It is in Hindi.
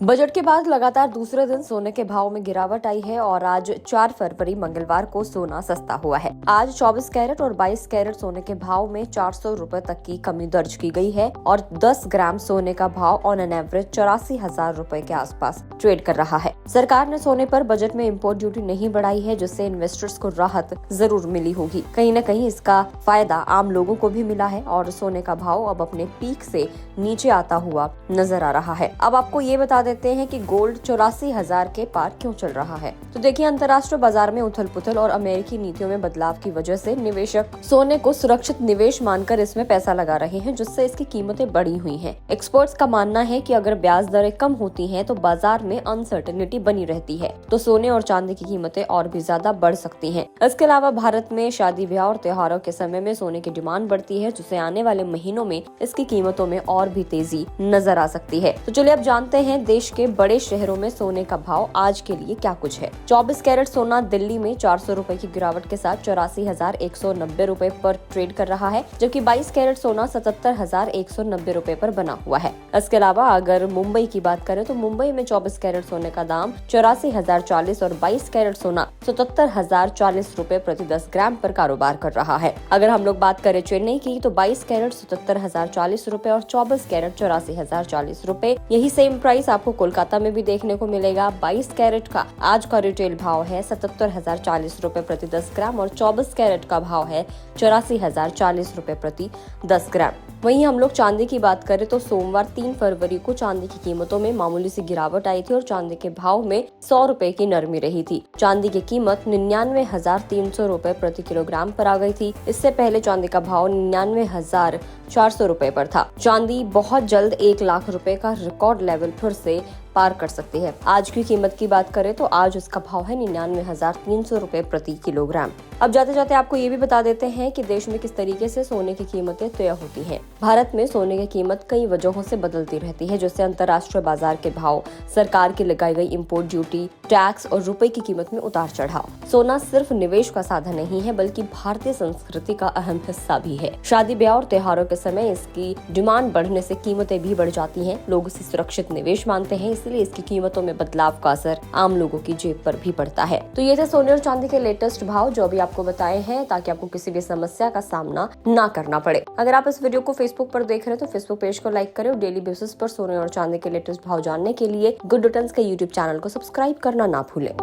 बजट के बाद लगातार दूसरे दिन सोने के भाव में गिरावट आई है और आज 4 फरवरी मंगलवार को सोना सस्ता हुआ है। आज 24 कैरेट और 22 कैरेट सोने के भाव में 400 रुपए तक की कमी दर्ज की गई है और 10 ग्राम सोने का भाव ऑन एन एवरेज 84,000 रुपए के आसपास ट्रेड कर रहा है। सरकार ने सोने पर बजट में इम्पोर्ट ड्यूटी नहीं बढ़ाई है, जिससे इन्वेस्टर्स को राहत जरूर मिली होगी। कहीं न कहीं इसका फायदा आम लोगों को भी मिला है और सोने का भाव अब अपने पीक से नीचे आता हुआ नजर आ रहा है। अब आपको ये बता देते हैं कि गोल्ड 84,000 के पार क्यों चल रहा है। तो देखिए, अंतर्राष्ट्रीय बाजार में उथल पुथल और अमेरिकी नीतियों में बदलाव की वजह से निवेशक सोने को सुरक्षित निवेश मानकर इसमें पैसा लगा रहे हैं, जिससे इसकी कीमतें बढ़ी हुई हैं। एक्सपर्ट्स का मानना है कि अगर ब्याज दरें कम होती हैं तो बाजार में अनसर्टेनिटी बनी रहती है, तो सोने और चांदी की कीमतें और भी ज्यादा बढ़ सकती हैं। इसके अलावा भारत में शादी ब्याह और त्योहारों के समय में सोने की डिमांड बढ़ती है, जिससे आने वाले महीनों में इसकी कीमतों में और भी तेजी नजर आ सकती है। तो चलिए अब जानते हैं देश के बड़े शहरों में सोने का भाव आज के लिए क्या कुछ है। 24 कैरेट सोना दिल्ली में 400 रुपए की गिरावट के साथ 84,190 रुपए पर ट्रेड कर रहा है, जबकि 22 कैरेट सोना 77,190 रुपए पर बना हुआ है। इसके अलावा अगर मुंबई की बात करें तो मुंबई में 24 कैरेट सोने का दाम 84,040 और 22 कैरेट सोना 77,040 रुपए प्रति 10 ग्राम पर कारोबार कर रहा है। अगर हम लोग बात करें चेन्नई की तो 22 कैरेट 77,040 रुपए और 24 कैरेट 84,040 रुपए। यही सेम प्राइस आपको कोलकाता में भी देखने को मिलेगा। 22 कैरेट का आज का रिटेल भाव है 77,040 रुपए प्रति 10 ग्राम और 24 कैरेट का भाव है 84,040 रुपए प्रति 10 ग्राम। वहीं हम लोग चांदी की बात करें तो सोमवार 3 फरवरी को चांदी की कीमतों में मामूली सी गिरावट आई थी और चांदी के भाव में 100 रुपए की नरमी रही थी। चांदी की कीमत 99,300 रुपए प्रति किलोग्राम पर आ गई थी। इससे पहले चांदी का भाव 99,400 रुपए पर था। चांदी बहुत जल्द 1 लाख रुपए का रिकॉर्ड लेवल फिर से पार कर सकती है। आज की कीमत की बात करें तो आज उसका भाव है 99,300 रुपए प्रति किलोग्राम। अब जाते जाते आपको ये भी बता देते हैं कि देश में किस तरीके से सोने की कीमतें तय होती हैं। भारत में सोने की कीमत कई वजहों से बदलती रहती है, जैसे अंतर्राष्ट्रीय बाजार के भाव, सरकार की लगाई गई इम्पोर्ट ड्यूटी, टैक्स और रुपए की कीमत में उतार चढ़ाव। सोना सिर्फ निवेश का साधन नहीं है, बल्कि भारतीय संस्कृति का अहम हिस्सा भी है। शादी ब्याह और त्योहारों के समय इसकी डिमांड बढ़ने से कीमतें भी बढ़ जाती हैं। लोग इसे सुरक्षित निवेश मानते हैं, इसलिए इसकी कीमतों में बदलाव का असर आम लोगों की जेब पर भी पड़ता है। तो ये थे सोने और चांदी के लेटेस्ट भाव जो अभी आपको बताए हैं, ताकि आपको किसी भी समस्या का सामना ना करना पड़े। अगर आप इस वीडियो को फेसबुक पर देख रहे हैं तो फेसबुक पेज को लाइक करें और डेली बेसिस पर सोने और चांदी के लेटेस्ट भाव जानने के लिए गुड रिटर्न्स के यूट्यूब चैनल को सब्सक्राइब करना ना भूलें।